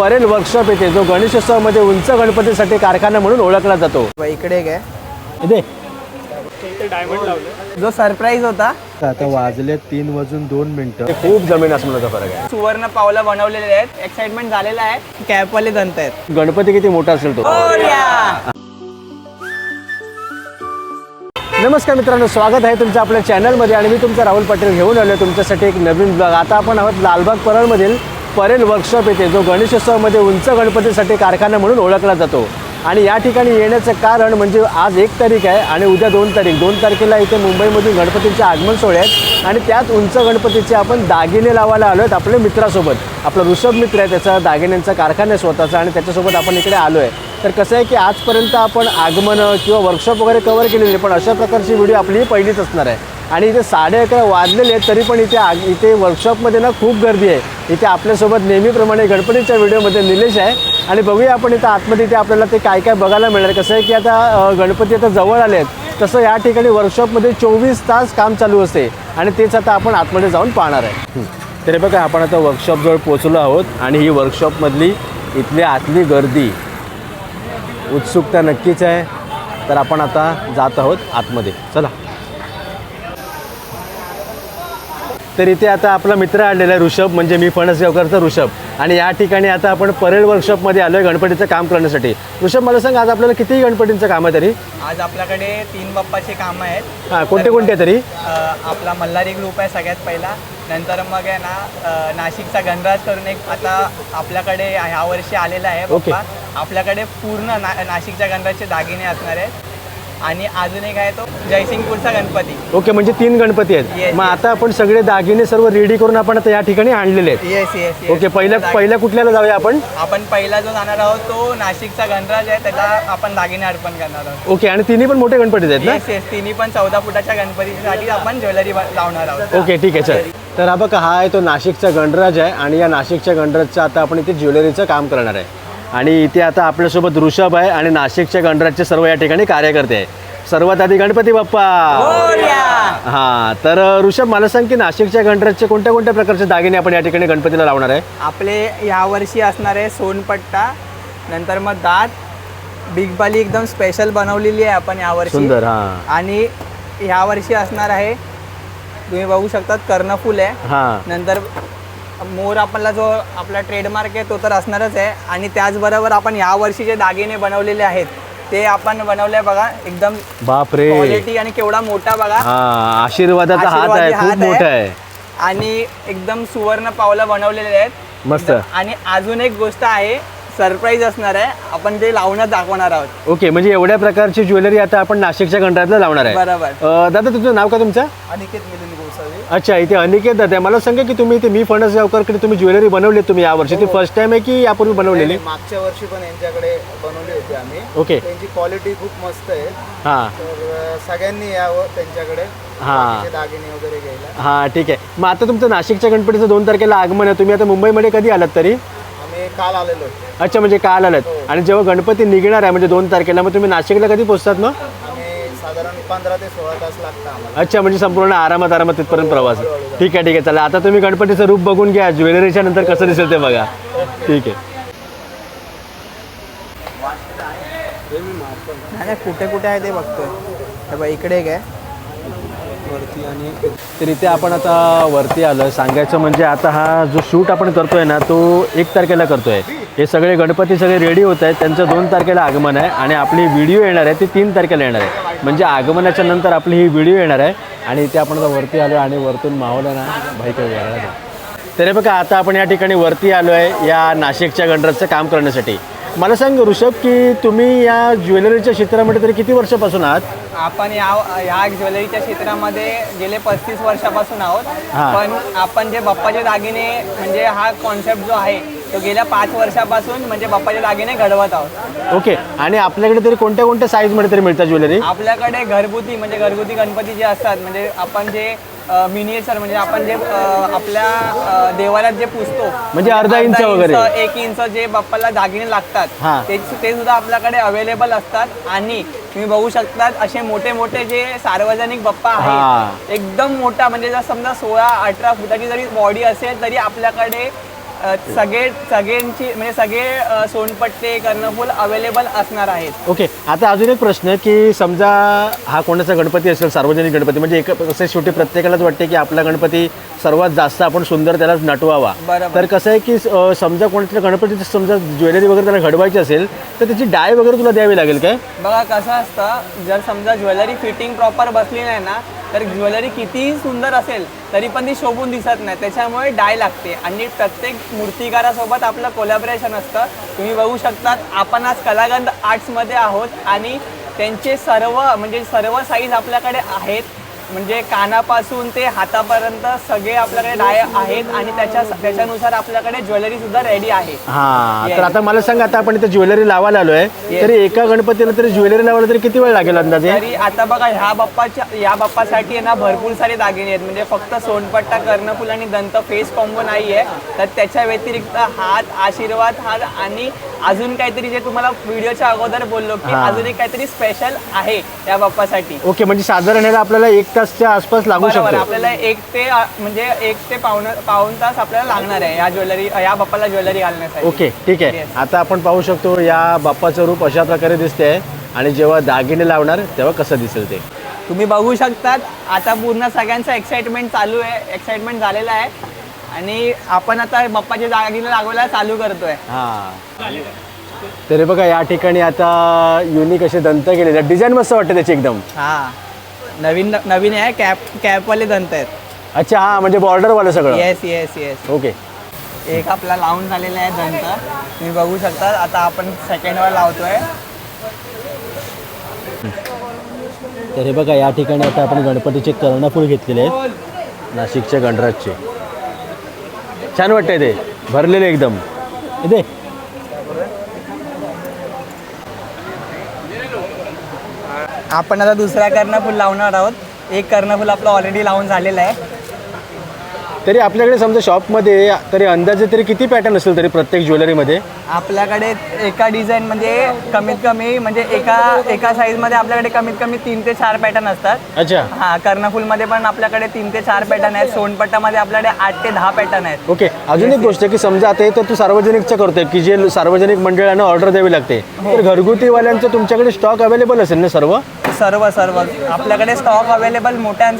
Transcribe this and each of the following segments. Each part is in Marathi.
परेल वर्कशॉप येथे, जो गणेशोत्सवामध्ये उंच गणपतीसाठी कारखाना म्हणून ओळखला जातो. इकडे काय इथे डायमंड लावले जो सरप्राईज होता. आता वाजले 3:02. खूप जमीन आसमानाचा फरक आहे. सुवर्ण पावलं बनवलेले आहेत. एक्साइटमेंट झालेला आहे. कॅपवाले जणत आहेत. गणपती किती मोठा असेल तो. नमस्कार मित्रांनो, स्वागत आहे तुमचं आपल्या चॅनलमध्ये आणि मी तुमचा राहुल पाटील घेऊन आलो तुमच्यासाठी एक नवीन ब्लॉग. आता आपण आहोत लालबाग परळमधील परेल वर्कशॉप येथे, जो गणेशोत्सवामध्ये उंच गणपतीसाठी कारखाना म्हणून ओळखला जातो. आणि या ठिकाणी येण्याचं कारण म्हणजे आज 1 तारीख आहे आणि उद्या 2 तारीख. 2 तारखेला इथे मुंबईमधून गणपतींचे आगमन सोहळे आहेत आणि त्यात उंच गणपतीचे आपण दागिने लावायला आलो आहेत आपल्या मित्रासोबत. आपला ऋषभ मित्र आहे, त्याचा दागिन्यांचा कारखाना आहे स्वतःचा आणि त्याच्यासोबत आपण इकडे आलो आहे. तर कसं आहे की आजपर्यंत आपण आगमन किंवा वर्कशॉप वगैरे कवर केलेली, पण अशा प्रकारची व्हिडिओ आपली पहिलीच असणार आहे. आणि इथे 11:30 वाजलेले आहेत तरी पण इथे वर्कशॉपमध्ये ना खूप गर्दी आहे. इथे आपल्यासोबत नेहमीप्रमाणे गणपतीच्या व्हिडिओमध्ये निलेश आहे आणि बघूया आपण इथं आतमध्ये इथे आपल्याला ते काय काय बघायला मिळणार. कसं आहे की आता गणपती आता जवळ आले आहेत, तसं या ठिकाणी वर्कशॉपमध्ये 24 तास काम चालू असते आणि तेच आता आपण आतमध्ये जाऊन पाहणार आहे. तरी बघा, आपण आता वर्कशॉपजवळ पोचलो आहोत आणि ही वर्कशॉपमधली इथली आतली गर्दी, उत्सुकता नक्कीच आहे. तर आपण आता जात आहोत आतमध्ये, चला. तर इथे आता आपला मित्र आलेला आहे ऋषभ, म्हणजे मी फणसगावकरचा ऋषभ. आणि या ठिकाणी आता आपण परेल वर्कशॉपमध्ये आलो आहे गणपतीचं काम करण्यासाठी. ऋषभ, मला सांग, आज आपल्याला किती गणपतींचं काम आहे तरी? आज आपल्याकडे 3 बाप्पाचे काम आहेत. हां, कोणते कोणते तरी? आपला मल्हारी ग्रुप आहे सगळ्यात पहिला. नंतर मग आहे ना नाशिकचा गणराज करून एक आता आपल्याकडे ह्या वर्षी आलेला आहे बाप्पा. आपल्याकडे पूर्ण नाशिकच्या गणराजचे दागिने असणार आहेत. आणि अजून एक आहे तो जयसिंगपूरचा गणपती. ओके, म्हणजे 3 गणपती आहेत. Yes, मग आता आपण सगळे दागिने सर्व रेडी करून आपण आता या ठिकाणी आणलेले आहेत. येस. ओके, पहिल्या कुठल्याला जाऊया आपण? आपण पहिला जो जाणार आहोत तो नाशिकचा गणराज आहे, त्याला आपण दागिने अर्पण करणार आहोत. ओके, आणि तिन्ही पण मोठे गणपती आहेत ना? येस, तिन्ही पण 14 फुटाच्या गणपतीसाठी आपण ज्वेलरी लावणार आहोत. ओके, ठीक आहे, चल. तर हा बघा, हा आहे तो नाशिकचा गणराज आहे आणि या नाशिकच्या गणराजचं आता आपण इथे ज्वेलरीचं काम करणार आहे. आणि इथे आता आपल्यासोबत ऋषभ आहे आणि नाशिकच्या गणराजचे सर्व या ठिकाणी कार्यकर्ते आहे. सर्वात आधी गणपती बाप्पा. हां, तर ऋषभ, मला सांग की नाशिकच्या गणराजचे कोणत्या कोणत्या प्रकारचे दागिने आपण या ठिकाणी गणपतीला लावणार आहे? आपले यावर्षी असणार आहे सोनपट्टा, नंतर मग दात, बिग बाली एकदम स्पेशल बनवलेली आहे आपण यावर्षी. सुंदर. हां. आणि यावर्षी असणार आहे, तुम्ही बघू शकतात, कर्णफूल आहे. हां. नंतर मोर आपला जो आपला ट्रेडमार्क आहे तो तर असणारच आहे. आणि त्याचबरोबर आपण यावर्षी जे दागिने बनवलेले आहेत ते आपण बनवले बघा, एकदम बापरे, क्वालिटी आणि केवढा मोठा बघा. हां, आशीर्वादाचा हात आहे, खूप मोठा आहे. आणि एकदम सुवर्ण पावलं बनवलेले आहेत. मस्त. आणि अजून एक गोष्ट आहे, सरप्राईज असणार आहे, आपण ते लावून दाखवणार आहोत. ओके, म्हणजे एवढ्या प्रकारची ज्वेलरी आता आपण नाशिकच्या गणराजला लावणार आहे. बरोबर. दादा, तुमचं नाव का तुमचं? अनिकेत मिलिंद गोसावी. अच्छा, इथे अनिकेत दादा. मला सांगा की तुम्ही इथे मी फणसगावकरकडे तुम्ही ज्वेलरी बनवली तुम्ही यावर्षी? ती फर्स्ट टाइम आहे की यापूर्वी बनवलेली? मागच्या वर्षी पण यांच्याकडे बनवली होती आम्ही. ओके. त्यांची क्वालिटी खूप मस्त आहे. हां. तर सगळ्यांनी यावं त्यांच्याकडे हां. दागिने वगैरे घ्यायला. हां, ठीक आहे. मग आता तुमचं नाशिकच्या गणपतीचं 2 तारखेला आगमन आहे. तुम्ही आता मुंबईमध्ये कधी आलात तरी? आम्ही काल आलेलो. अच्छा, म्हणजे काल आलात. आणि जेव्हा गणपती निघणार आहे म्हणजे 2 तारखेला, मग तुम्ही नाशिकला कधी पोहोचतात मग? आम्ही साधारण 15 ते 16 तास लागतं आम्हाला. अच्छा, म्हणजे संपूर्ण आरामात तिथपर्यंत प्रवास. ठीक आहे. चला, आता तुम्ही गणपतीचं रूप बघून घ्या, ज्वेलरीच्या नंतर कसं दिसेल ते बघा. ठीक आहे. नाही, कुठे कुठे आहे ते बघतोय. इकडे एक आहे वरती. आणि तर इथे आपण आता वरती आलो आहे. सांगायचं म्हणजे आता हा जो शूट आपण करतोय ना तो 1 तारखेला करतोय. हे सगळे गणपती सगळे रेडी होत आहेत, त्यांचं 2 तारखेला आगमन आहे आणि आपली व्हिडिओ येणार आहे ती 3 तारखेला येणार आहे. म्हणजे आगमनाच्या नंतर आपली ही व्हिडिओ येणार आहे. आणि इथे आपण आता वरती आलो आणि वरतून माहोल आहे ना भाई काही वेगळा आहे. तरी बघा, आता आपण या ठिकाणी वरती आलो आहे या नाशिकच्या गणराजचं काम करण्यासाठी. मला सांग ऋषभ की तुम्ही या ज्वेलरीच्या क्षेत्रामध्ये तरी किती वर्षापासून आहात? आपण या ज्वेलरीच्या क्षेत्रामध्ये गेले 35 वर्षापासून आहोत. पण आपण जे बाप्पाचे दागिने म्हणजे हा कॉन्सेप्ट जो आहे तो गेल्या 5 वर्षापासून म्हणजे बाप्पाचे दागिने घडवत आहोत. ओके. आणि आपल्याकडे तरी कोणत्या कोणत्या साईजमध्ये तरी मिळतात ज्वेलरी? आपल्याकडे घरगुती गणपती जे असतात, म्हणजे आपण जे मिनिएचर म्हणजे आपण जे आपल्या देवालयात जे पुजतो, म्हणजे अर्धा इंच वगैरे 1 इंच जे बाप्पाला दागिने लागतात ते सुद्धा आपल्याकडे अवेलेबल असतात. आणि तुम्ही बघू शकतात असे मोठे मोठे जे सार्वजनिक बाप्पा आहेत, एकदम मोठा म्हणजे जर समजा 16-18 फुटाची जरी बॉडी असेल तरी आपल्याकडे सगळ्यांची म्हणजे सगळे सोनपट्टे कर्णफूल अवेलेबल असणार आहेत. ओके, आता अजून एक प्रश्न की समजा हा कोणाचा गणपती असेल, सार्वजनिक गणपती, म्हणजे एक कसं शेवटी प्रत्येकालाच वाटते की आपला गणपती सर्वात जास्त आपण सुंदर त्याला नटवावा. बरोबर. तर कसं आहे की समजा कोणाच्या गणपतीची समजा ज्वेलरी वगैरे त्याला घडवायची असेल तर त्याची डाय वगैरे तुला द्यावी लागेल काय? बघा कसं असतं, जर समजा ज्वेलरी फिटिंग प्रॉपर बसली नाही ना तर ज्वेलरी कितीही सुंदर असेल तरी पण ती शोभून दिसत नाही, त्याच्यामुळे डाय लागते. आणि प्रत्येक मूर्तिकारासोबत आपलं कोलॅबरेशन असतं. तुम्ही बघू शकतात आपण आज कलागंध आर्ट्समध्ये आहोत आणि त्यांचे सर्व साईज आपल्याकडे आहेत. म्हणजे कानापासून ते हातापर्यंत सगळे आपल्याकडे डाय आहेत आणि त्याच्यानुसार आपल्याकडे ज्वेलरी सुद्धा रेडी आहे. हा, तर आता मला सांग, आता आपण इथे ज्वेलरी लावायला आलोय, तरी एका गणपतीला तरी ज्वेलरी लावायला तरी किती वेळ लागेल अंदाजे? तरी आता बघा या बाप्पासाठी आहे ना भरपूर सारे दागिने आहेत. म्हणजे फक्त सोनपट्टा, कर्णफूल आणि दंत फेस कॉम्बो नाही आहे, तर त्याच्या व्यतिरिक्त हात, आशीर्वाद हात आणि अजून काहीतरी जे तुम्हाला व्हिडिओच्या अगोदर बोललो की अजून एक काहीतरी स्पेशल आहे या बाप्पासाठी. ओके, म्हणजे साधारण ह्याला आपल्याला 1 तासच्या आसपास लागू बरोबर, शकतो. आपल्याला 1 ते पाऊण तास आपल्याला लागणार आहे या बाप्पाला ज्वेलरी घालण्यासाठी. ओके, ठीक आहे. Yes. आता आपण पाहू शकतो या बाप्पाचं रूप अशा प्रकारे दिसते आणि जेव्हा दागिने लावणार तेव्हा कसं दिसेल ते तुम्ही बघू शकतात. आता पूर्ण सगळ्यांचं एक्साइटमेंट चालू आहे, एक्साइटमेंट झालेलं आहे आणि आपण आता बाप्पाच्या दागिने लागवायला चालू करतोय. हां, तरी बघा या ठिकाणी आता युनिक असे दंत केलेले, डिझाईन मस्त वाटते त्याची एकदम. हा, नवीन आहे, कॅपवाले दंत आहेत. अच्छा, हां, म्हणजे बॉर्डरवालं सगळं. येस. ओके, एक आपला लावून झालेला आहे दंत, तुम्ही बघू शकता. आता आपण सेकंडवर लावतोय. तर हे बघा या ठिकाणी आता आपण गणपतीचे कर्णफूल घेतलेले आहेत नाशिकच्या गणराजचे. छान वाटतंय ते भरलेले एकदम. इथे आपण आता दुसरा कर्णफूल लावणार आहोत. एक कर्णफूल आपलं ऑलरेडी लावून झालेलं आहे. तरी आपल्याकडे समजा शॉपमध्ये तरी अंदाजे तरी किती पॅटर्न असेल तरी प्रत्येक ज्वेलरीमध्ये? आपल्याकडे एका डिझाईन म्हणजे कमीत कमी म्हणजे एका साईजमध्ये आपल्याकडे कमीत कमी 3 ते 4 पॅटर्न असतात. अच्छा, हा, कर्णफूलमध्ये पण आपल्याकडे 3 ते 4 पॅटर्न आहेत. सोनपट्टामध्ये आपल्याकडे 8 ते 10 पॅटर्न आहेत. ओके. अजून एक गोष्ट की समजा आता हे तर तू सार्वजनिकचं करतोय की जे सार्वजनिक मंडळांना ऑर्डर द्यावी लागते, तर घरगुतीवाल्यांचं तुमच्याकडे स्टॉक अवेलेबल असेल ना सर्व? सर्व आपल्याकडे स्टॉक अवेलेबल मोठ्या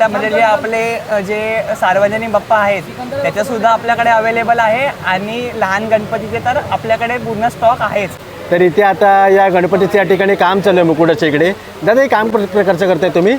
म्हणजे जे आपले जे सार्वजनिक बाप्पा आहेत त्याच्यासुद्धा आपल्याकडे अवेलेबल आहे आणि लहान गणपतीचे तर आपल्याकडे पूर्ण स्टॉक आहेच. तर इथे आता या गणपतीच्या ठिकाणी काम चालू आहे मुकुटाच्या इकडे. दादा, हे काम प्रकारचं करताय तुम्ही?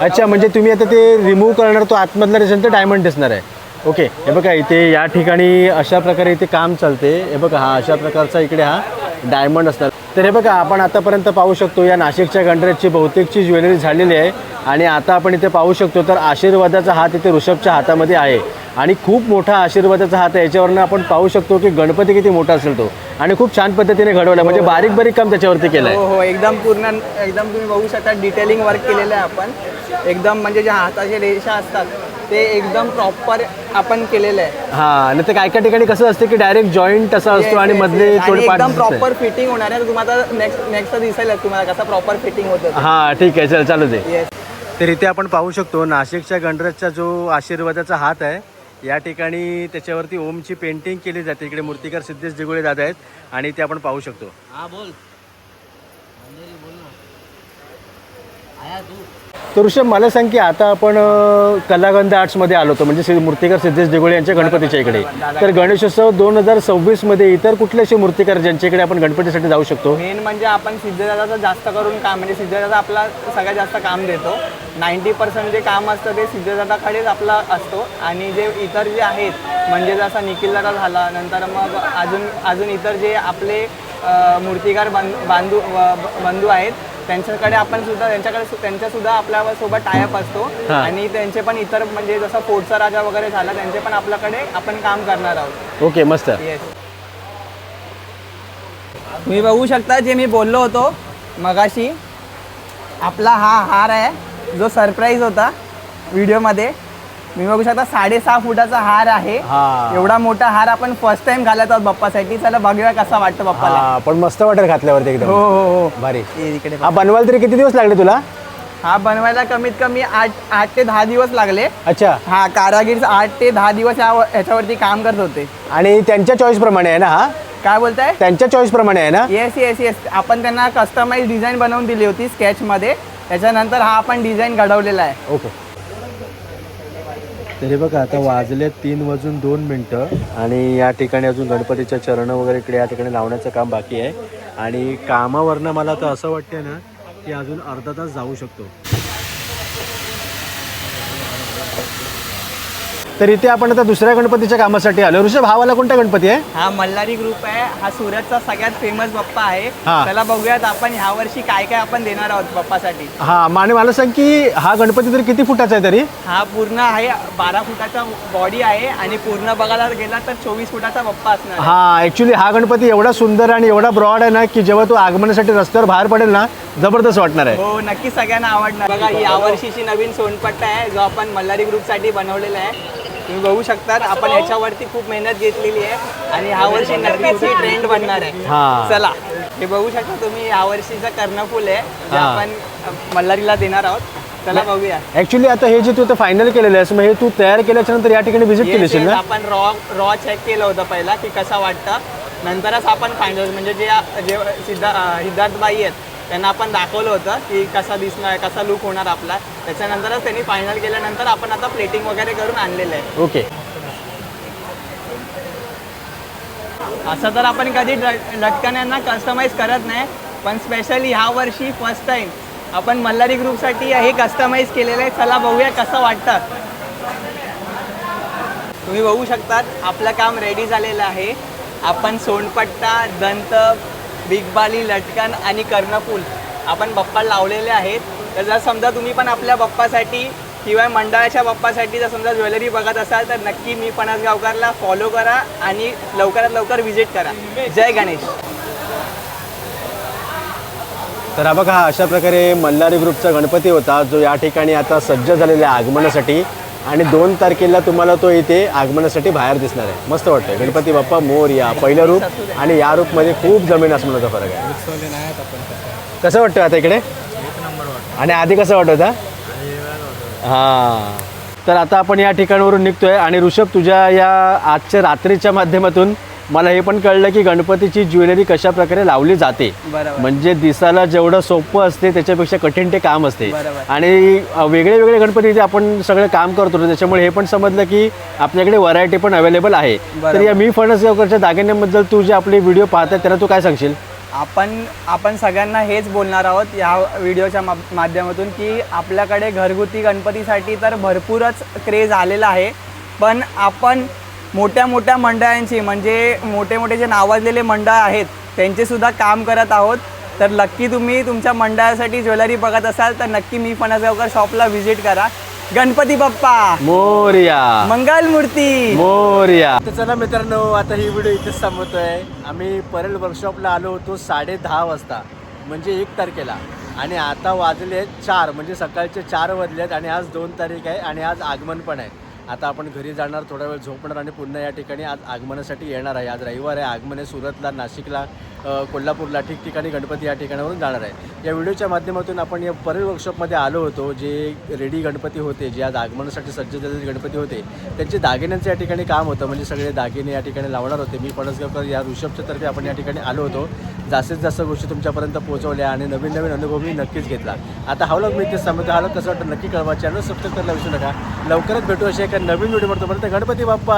अच्छा, म्हणजे तुम्ही आता ते रिमूव्ह करणार, तो आतमधला त्याच्यानंतर डायमंड दिसणार आहे. ओके, हे बघा इथे या ठिकाणी अशा प्रकारे इथे काम चालते. हे बघा हा अशा प्रकारचा इकडे हा डायमंड असणार. तर हे बघा आपण आतापर्यंत पाहू शकतो या नाशिकच्या गणराजची बहुतेकची ज्वेलरी झालेली आहे आणि आता आपण इथे पाहू शकतो तर आशीर्वादाचा हात इथे ऋषभच्या हातामध्ये आहे आणि खूप मोठा आशीर्वादाचा हात आहे. याच्यावरनं आपण पाहू शकतो की गणपती किती मोठा असेल तो आणि खूप छान पद्धतीने घडवला, म्हणजे बारीक बारीक काम त्याच्यावरती केलं आहे. हो, एकदम तुम्ही बघू शकता डिटेलिंग वर्क केलेलं आहे आपण. एकदम म्हणजे ज्या हाताचे रेषा असतात ते एकदम प्रॉपर आपण केलेलं आहे. हां, आणि ते काय काय ठिकाणी कसं असतं की डायरेक्ट जॉईंट असा असतो आणि मधले थोडे पार्ट एकदम प्रॉपर फिटिंग होणार आहे. तुम्हाला नेक्स्ट दिसेल तुम्हाला कसं प्रॉपर फिटिंग होतं. हां, ठीक आहे, चल चालू दे. येस. तर इथे आपण पाहू शकतो नाशिकच्या गणराजचा जो आशीर्वादाचा हात आहे या ठिकाणी त्याच्यावरती ओमची पेंटिंग केली जाते. इकडे मूर्तिकार सिद्धेश दिगोळे दादा आहेत आणि ते आपण पाहू शकतो. हां, बोल. तर ऋषभ, मला सांग की आता आपण कलागंध आर्ट्समध्ये आलो होतो, म्हणजे मूर्तिकार सिद्धेश दिगोळे यांच्या गणपतीच्या इकडे. तर गणेशोत्सव 2026मध्ये इतर कुठले असे मूर्तिकार ज्यांच्याकडे आपण गणपतीसाठी जाऊ शकतो? मेन म्हणजे आपण सिद्धदादाचं जास्त करून काम म्हणजे सिद्धदादा आपला सगळ्यात जास्त काम देतो. 90% जे काम असतं ते सिद्धदादाकडेच आपला असतो आणि जे इतर जे आहेत म्हणजे जसा निखिल दादा झाला, नंतर मग अजून इतर जे आपले मूर्तिकार बंधू आहेत त्यांच्या सुद्धा आपल्या सोबत टायअप असतो आणि त्यांचे पण इतर म्हणजे जसं पोटचा राजा वगैरे झाला त्यांचे पण आपल्याकडे आपण काम करणार आहोत. ओके, मस्त. येस. तुम्ही बघू शकता जे मी बोललो होतो मगाशी, आपला हा हार आहे जो सरप्राईज होता व्हिडिओमध्ये. मी बघू शकता 6.5 फुटाचा हार आहे. एवढा मोठा हार आपण फर्स्ट टाइम घालत आहोत बाप्पासाठी. चला बघूया कसा वाटतं बाप्पाला. पण मस्त वाटेल घातल्यावरती एकदम. हो भारी. इकडे हा बनवायला तरी किती दिवस लागले तुला? हा बनवायला कमीत कमी 8 ते 10 दिवस लागले. अच्छा. हा कारागीर 8 ते 10 दिवस ह्याच्यावरती काम करत होते. आणि त्यांच्या चॉईस प्रमाणे आहे ना हा? काय बोलताय? त्यांच्या चॉईस प्रमाणे आहे ना? Yes yes yes. आपण त्यांना कस्टमाइज डिझाईन बनवून दिली होती स्केचमध्ये. त्याच्यानंतर हा आपण डिझाईन घडवलेला आहे. ओके. तरी बघा आता वाजले 3:02 आणि या ठिकाणी अजून गणपतीच्या चरण वगैरे इकडे या ठिकाणी लावण्याचं काम बाकी आहे. आणि कामावरनं मला तर असं वाटतं ना की अजून अर्धा तास जाऊ शकतो. तर इथे आपण आता दुसऱ्या गणपतीच्या कामासाठी आलो. ऋषभ, हा वाला कोणता गणपती आहे? हा मल्हारी ग्रुप आहे. हा सुरतचा सगळ्यात फेमस बाप्पा आहे. हा. त्याला बघूयात आपण ह्या वर्षी काय काय आपण देणार आहोत बाप्पासाठी. हा, आणि मला सांग की हा गणपती तरी किती फुटाचा आहे तरी? हा पूर्ण आहे 12 फुटाचा बॉडी आहे आणि पूर्ण बघायला गेला तर 24 फुटाचा बाप्पा असणार आहे. हा, ॲक्च्युली हा गणपती एवढा सुंदर आणि एवढा ब्रॉड आहे ना की जेव्हा तो आगमनासाठी रस्त्यावर बाहेर पडेल ना जबरदस्त वाटणार आहे. हो नक्की सगळ्यांना आवडणार. बघा ही यावर्षीची नवीन सोनपट्टा आहे जो आपण मल्हारी ग्रुपसाठी बनवलेला आहे. तुम्ही बघू शकता आपण ह्याच्यावरती खूप मेहनत घेतलेली आहे आणि ह्या वर्षी नक्कीच ही ट्रेंड बनणार आहे. हा. चला हे बघू शकता तुम्ही या वर्षीचं कर्णफूल आहे जे हा. आपण मल्हारीला देणार आहोत. चला बघूया. ॲक्च्युली आता हे जे तू फायनल केलेलं आहेस मग हे तू तयार केल्याच्या नंतर या ठिकाणी व्हिजिट केली असेल ना? आपण रॉ चेक केलं होतं पहिला की कसं वाटतं. नंतरच आपण फायनल म्हणजे जे सिद्धार्थबाई आहेत त्यांना आपण दाखवलं होतं की कसा दिसणार कसा लुक होणार आपला. त्याच्यानंतरच त्यांनी फायनल केल्यानंतर आपण आता प्लेटिंग वगैरे करून आणलेलं आहे. ओके. असं तर आपण कधी लटकन कस्टमाइज करत नाही पण स्पेशली ह्या वर्षी फर्स्ट टाइम आपण मल्हारी ग्रुपसाठी हे कस्टमाइज केलेलं आहे. चला बघूया कसं वाटतं. तुम्ही बघू शकतात आपलं काम रेडी झालेलं आहे. आपण सोनपट्टा, दंत, बिगबाली, लटकन आणि कर्णफूल आपण बाप्पाला लावलेले आहेत. तर जर समजा तुम्ही पण आपल्या बाप्पासाठी किंवा मंडळाच्या बाप्पासाठी जर समजा ज्वेलरी बघत असाल तर नक्की मी फणसगावकरला फॉलो करा आणि लवकरात लवकर व्हिजिट करा. जय गणेश. तर हा बघा अशा प्रकारे मल्हारी ग्रुपचा गणपती होता जो या ठिकाणी आता सज्ज झालेला आहे आगमनासाठी. आणि 2 तारखेला तुम्हाला तो इथे आगमनासाठी बाहेर दिसणार आहे. मस्त वाटतंय. गणपती बाप्पा मोरया. पहिलं रूप आणि या रूपमध्ये खूप जमीन आसमानाचा फरक आहे. कसं वाटतं आता इकडे? आणि आधी कसं वाटत होता? हां. तर आता आपण या ठिकाणावरून निघतोय आणि ऋषभ तुझ्या या आजच्या रात्रीच्या माध्यमातून मला हे पण कळलं की गणपतीची ज्वेलरी कशा प्रकारे लावली जाते. बरोबर. म्हणजे दिसायला जेवढं सोपं असते त्याच्यापेक्षा कठीण ते काम असते. बरोबर. आणि वेगळे वेगळे गणपती इथे आपण सगळं काम करतो त्याच्यामुळे हे पण समजलं की आपल्याकडे व्हरायटी पण अवेलेबल आहे. तर या मी फणसगावकरच्या दागिन्यांबद्दल तू जे आपले व्हिडिओ पाहतात त्याला तू काय सांगशील? आपण सगळ्यांना हेच बोलणार आहोत या व्हिडिओच्या माध्यमातून की आपल्याकडे घरगुती गणपतीसाठी तर भरपूरच क्रेज आलेला आहे. पण आपण मोठ्या मोठ्या मंडळांची म्हणजे मोठे मोठे जे नावाजलेले मंडळ आहेत त्यांचेसुद्धा काम करत आहोत. तर नक्की तुम्ही तुमच्या मंडळासाठी ज्वेलरी बघत असाल तर नक्की मी फणसगावकर शॉपला व्हिजिट करा. गणपती बाप्पा मोरया. मंगल मूर्ती मोरया. तर चला मित्रांनो आता ही व्हिडिओ इथेच थांबवतोय. आम्ही परेल वर्कशॉपला आलो होतो 10:30 वाजता म्हणजे 1 तारखेला आणि आता वाजले 4 म्हणजे सकाळचे 4 वाजलेत आणि आज 2 तारीख आहे आणि आज आगमन पण आहे. आता आपण घरी जाणार, थोडा वेळ झोपणार आणि पुन्हा या ठिकाणी आज आगमनासाठी येणार आहे. आज रविवार आहे. आगमन आहे सुरतला, नाशिकला, कोल्हापूरला ठिकठिकाणी गणपती या ठिकाणावरून जाणार आहे. या व्हिडिओच्या माध्यमातून आपण या परेल वर्कशॉपमध्ये आलो होतो. जे रेडी गणपती होते जे आज आगमनासाठी सज्ज झालेले गणपती होते त्यांचे दागिन्यांचं या ठिकाणी काम होतं. म्हणजे सगळे दागिने या ठिकाणी लावणार होते. मी फणसगावकर या ऋषभच्या तर्फे आपण या ठिकाणी आलो होतो. जास्तीत जास्त गोष्टी तुमच्यापर्यंत पोहोचवल्या आणि नवीन नवीन अनुभव मी नक्कीच घेतला. आता हा व्लॉग मी इथेच सांगतो. हा व्लॉग कसं वाटतं नक्की कळवा. चॅनल सबस्क्राईब करायला विसरू नका. लवकरच भेटू अशा एका नवीन व्हिडिओ. तोपर्यंत गणपती बाप्पा.